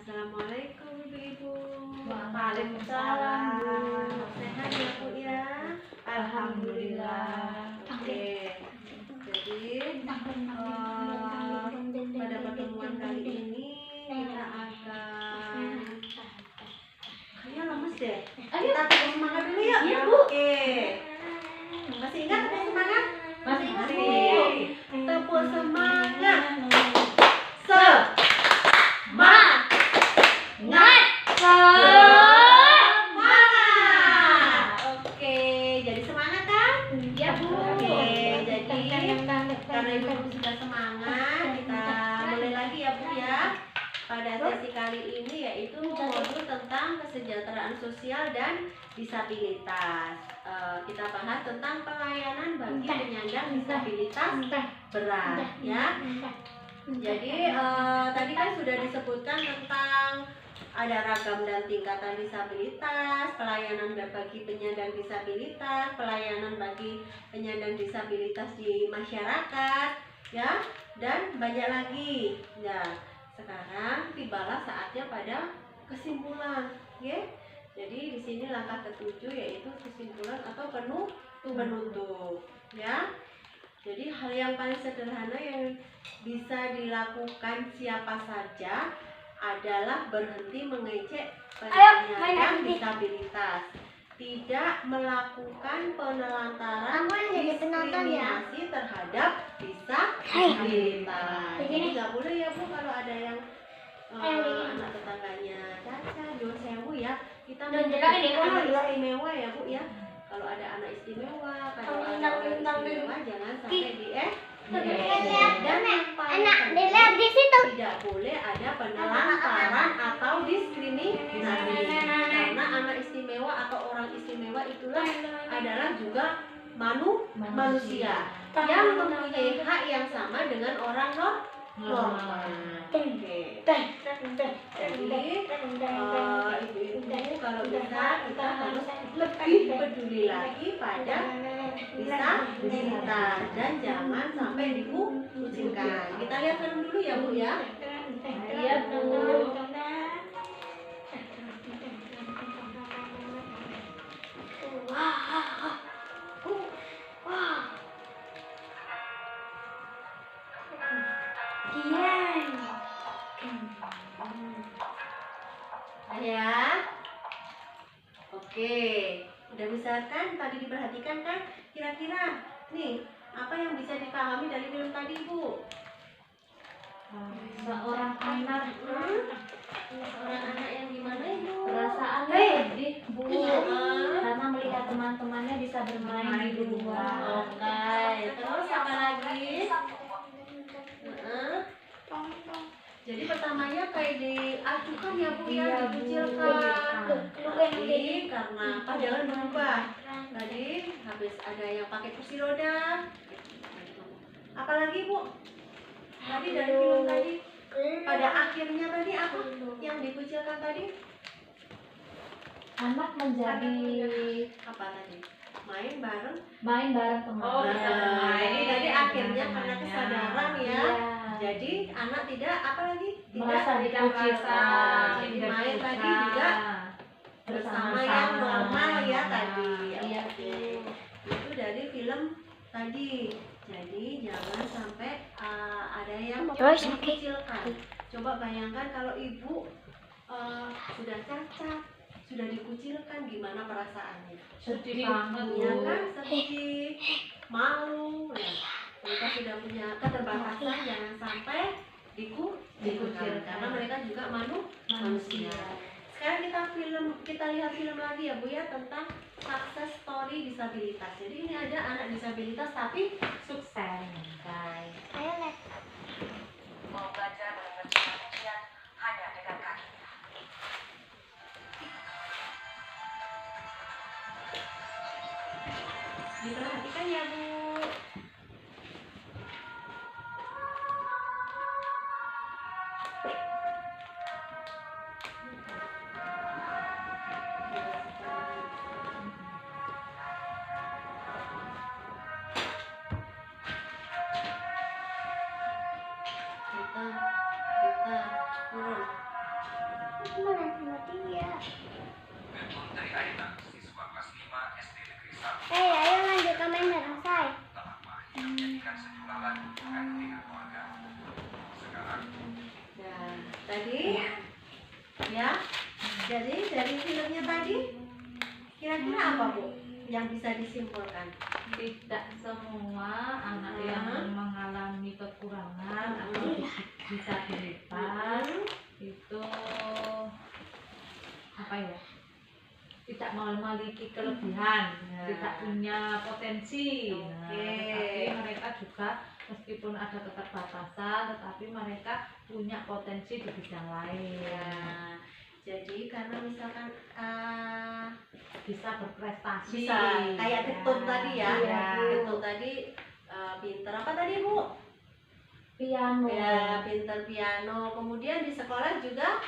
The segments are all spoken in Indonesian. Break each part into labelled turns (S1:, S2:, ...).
S1: Assalamualaikum Ibu-Ibu.
S2: Waalaikumsalam, Bu.
S1: Sehat ya Bu ya?
S2: Alhamdulillah.
S1: Oke. Jadi pada pertemuan kali ini kita akan kayaknya lemes deh. Kita tepuk semangat dulu yuk.
S2: Iya, Bu.
S1: Oke. Masih ingat tepuk semangat?
S2: Masih ingat, Bu.
S1: Tepuk semangat. Oke, jadi semangat kan?
S2: Iya, Bu.
S1: Oke, jadi karena Ibu sudah semangat, kita mulai lagi ya Bu ya. Pada sesi kali ini yaitu modul tentang kesejahteraan sosial dan disabilitas. Kita bahas tentang pelayanan bagi penyandang disabilitas berat ya. Jadi tadi kan sudah disebutkan tentang ada ragam dan tingkatan disabilitas, pelayanan bagi penyandang disabilitas, pelayanan bagi penyandang disabilitas di masyarakat, ya, dan banyak lagi. Nah, sekarang tibalah saatnya pada kesimpulan, ya. Jadi di sini langkah ketujuh yaitu kesimpulan atau penutup, ya. Jadi hal yang paling sederhana yang bisa dilakukan siapa saja adalah berhenti mengejek penyandang disabilitas, tidak melakukan penelantaran diskriminasi terhadap disabilitas. Jadi nggak boleh ya Bu kalau ada yang anak tetangganya cacat, nyuwun sewu ya, kita menjadi anak istimewa ya Bu ya. Kalau ada anak istimewa, kalau ada orang istimewa jangan sampai dan yang paling penting tidak boleh ada penelantaran atau diskriminasi, karena anak istimewa atau orang istimewa itulah adalah juga manusia yang mempunyai hak yang sama dengan orang normal. Oke. Jadi ibu-ibu kalau bisa kita harus lebih peduli lagi pada disabilitas dan jangan sampai dikucilkan. Kita lihat film dulu ya Bu ya.
S2: Iya, Bu.
S1: Ya. Oke, udah bisa kan? Tadi diperhatikan kan? Kira-kira nih apa yang bisa dipahami dari film tadi Bu?
S2: Seorang anak
S1: Seorang anak yang gimana Ibu?
S2: perasaan sedih, Bu,
S1: Iya.
S2: karena melihat teman-temannya bisa bermain di luar.
S1: Oke, terus apa lagi? Jadi pertamanya kayak diacuhkan ya Bu ya,
S2: Iya, Bu.
S1: dikucilkan. Tapi karena apa jangan berubah. Tadi habis ada yang pakai kursi roda. Apalagi Bu? Tadi dari film tadi pada akhirnya tadi apa yang dikucilkan tadi?
S2: Anak menjadi
S1: Apa tadi? Main bareng.
S2: teman.
S1: Nah, ini tadi akhirnya karena
S2: teman-temannya.
S1: kesadaran ya.
S2: Iya.
S1: Jadi anak tidak apa lagi?
S2: Merasa dikucilkan.
S1: Jadi main tadi juga bersama yang normal ya tadi.
S2: Iya,
S1: Oke. Itu dari film tadi. Jadi jangan sampai ada yang dikucilkan. Coba bayangkan kalau ibu sudah cacat, sudah dikucilkan, gimana perasaannya?
S2: Sedih banget,
S1: Ya
S2: Bu.
S1: kan, sedih, malu ya. Mereka sudah punya keterbatasan, jangan sampai dikucilkan karena mereka juga manusia. Sekarang kita lihat film lagi ya Bu ya tentang success story disabilitas. Jadi ini ada anak disabilitas tapi sukses. Guys.
S3: Mau belajar mengerti manusia hanya dengan kaki.
S1: Diperhatikan ya Bu. Kita turun.
S3: Putri Aina, siswa kelas 5 SD Negeri 1
S4: Ayo lanjut main bareng say.
S3: telah mahir menyanyikan sejumlah lagu terkait dengan keluarga. Sekarang,
S1: Nah, tadi ya, jadi dari filmnya tadi kira-kira apa Bu yang bisa disimpulkan?
S2: Tidak semua anak yang mengalami kekurangan atau disabilitas itu apa ya, tidak memiliki kelebihan, tidak punya potensi. Nah, tetapi mereka juga meskipun ada keterbatasan, tetapi mereka punya potensi di bidang lain.
S1: Ya, jadi karena misalkan
S2: Bisa berprestasi.
S1: bisa kayak Ketut tadi ya,
S2: Iya.
S1: Ketut tadi pinter apa tadi Bu?
S2: Piano.
S1: Ya, pinter piano. Kemudian di sekolah juga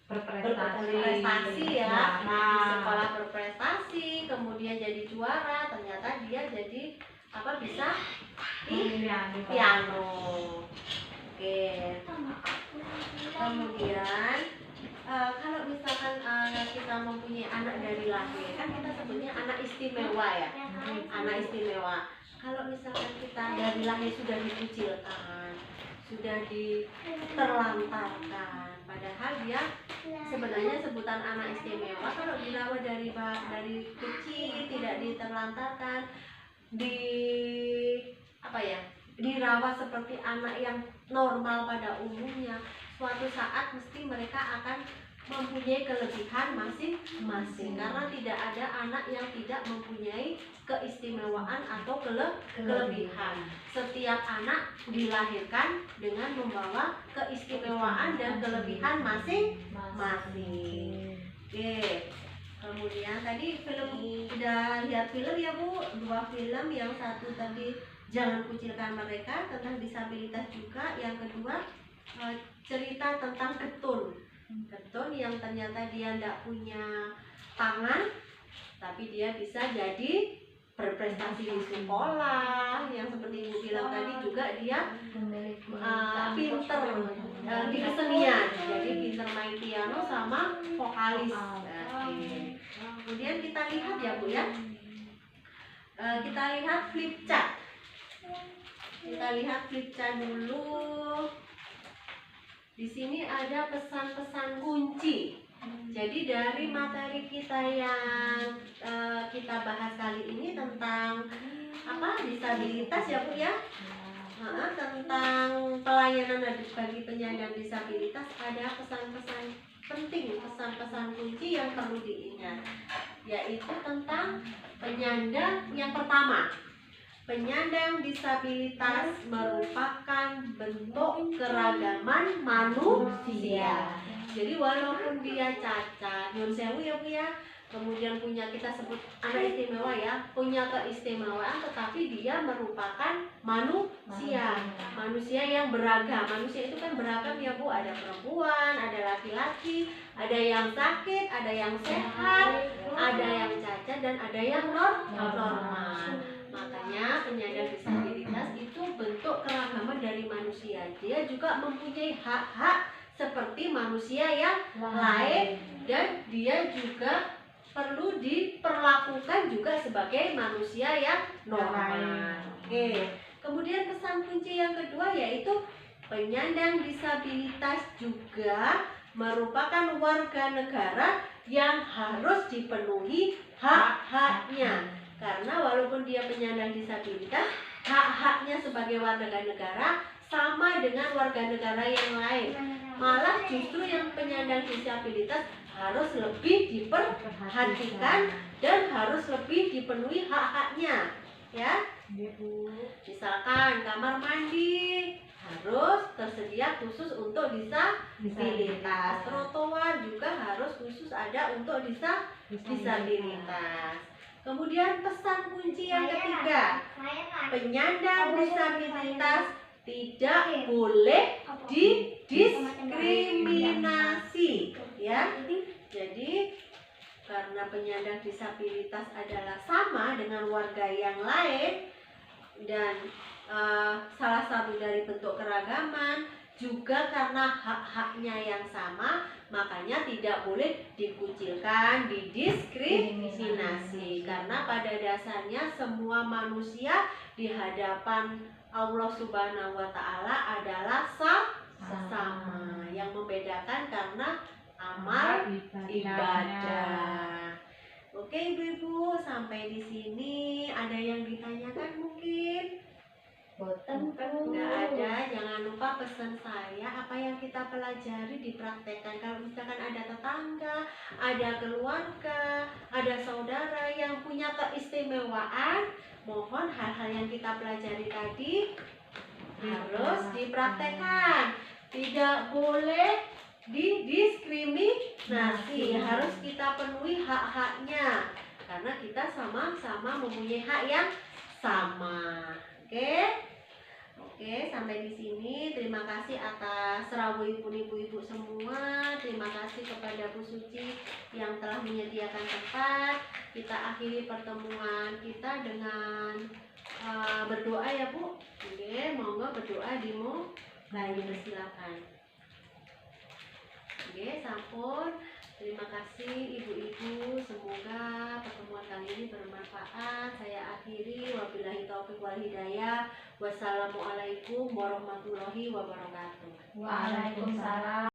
S1: berprestasi ya. Di sekolah berprestasi, kemudian jadi juara. Ternyata dia jadi apa bisa di piano. Oke. Kemudian kalau misalkan kita mempunyai anak dari lahir, kan kita sebutnya anak istimewa ya. Anak istimewa. Kalau misalkan kita dari lahir sudah dikucilkan, sudah diterlantarkan, padahal dia sebenarnya sebutan anak istimewa kalau dirawat dari kecil, tidak diterlantarkan, dirawat seperti anak yang normal pada umumnya, suatu saat mesti mereka akan mempunyai kelebihan masing-masing, karena tidak ada anak yang tidak mempunyai keistimewaan atau kelebihan. Setiap anak dilahirkan dengan membawa keistimewaan dan kelebihan masing-masing. Oke. Kemudian tadi udah lihat film ya Bu, 2 film, yang satu tadi Jangan Kucilkan Mereka tentang disabilitas juga, yang kedua cerita tentang Ketun yang ternyata dia tidak punya tangan tapi dia bisa jadi berprestasi di sekolah, yang seperti Ibu bilang tadi juga dia pinter di kesenian, jadi pinter main piano sama vokalis. Kemudian kita lihat ya Bu ya, kita lihat flip chart. Kita lihat flip chart dulu. Di sini ada pesan-pesan kunci. Jadi dari materi kita yang kita bahas kali ini tentang disabilitas ya Bu ya, tentang pelayanan bagi penyandang disabilitas, ada pesan-pesan penting, pesan-pesan kunci yang perlu diingat, yaitu tentang penyandang. Yang pertama, penyandang disabilitas merupakan bentuk keragaman manusia. Jadi walaupun dia cacat, nyun sewu ya Bu ya, kemudian punya, kita sebut anak istimewa ya, punya keistimewaan, tetapi dia merupakan manusia yang beragam. Manusia itu kan beragam ya Bu, ada perempuan, ada laki-laki, ada yang sakit, ada yang sehat, ada yang cacat, dan ada yang normal. Makanya penyandang disabilitas itu bentuk keragaman dari manusia. Dia juga mempunyai hak-hak seperti manusia yang lain, dan dia juga perlu diperlakukan juga sebagai manusia yang normal. Oke. Kemudian pesan kunci yang kedua yaitu penyandang disabilitas juga merupakan warga negara yang harus dipenuhi hak-haknya. Karena walaupun dia penyandang disabilitas, hak-haknya sebagai warga negara sama dengan warga negara yang lain. Malah justru yang penyandang disabilitas harus lebih diperhatikan dan harus lebih dipenuhi hak-haknya, ya. Misalkan kamar mandi harus tersedia khusus untuk disabilitas, trotoar juga harus khusus ada untuk disabilitas. Kemudian pesan kunci yang ketiga, penyandang disabilitas tidak boleh didiskriminasi, ya. Jadi karena penyandang disabilitas adalah sama dengan warga yang lain, dan salah satu dari bentuk keragaman, juga karena hak-haknya yang sama, makanya tidak boleh dikucilkan, didiskriminasi. Karena pada dasarnya semua manusia di hadapan Allah Subhanahu wa Ta'ala adalah sama. Yang membedakan karena amal ibadah. Oke ibu-ibu, sampai di sini ada yang ditanyakan mungkin? Nggak ada. Jangan lupa pesan saya, apa yang kita pelajari dipraktekkan. Kalau misalkan ada tetangga, ada keluarga, ada saudara yang punya keistimewaan, mohon hal-hal yang kita pelajari tadi harus dipraktekkan. Tidak boleh didiskriminasi, harus kita penuhi hak-haknya karena kita sama-sama mempunyai hak yang sama. Oke, sampai di sini. Terima kasih atas rawuh ibu-ibu semua. Terima kasih kepada Bu Suci yang telah menyediakan tempat. Kita akhiri pertemuan kita dengan berdoa ya Bu. Oke, monggo berdoa dimulai, silakan. Oke, sampun. Terima kasih ibu-ibu. Semoga pertemuan kali ini bermanfaat. Saya akhiri. Wabillahi taufiq wal hidayah. Wassalamualaikum warahmatullahi wabarakatuh.
S2: Waalaikumsalam.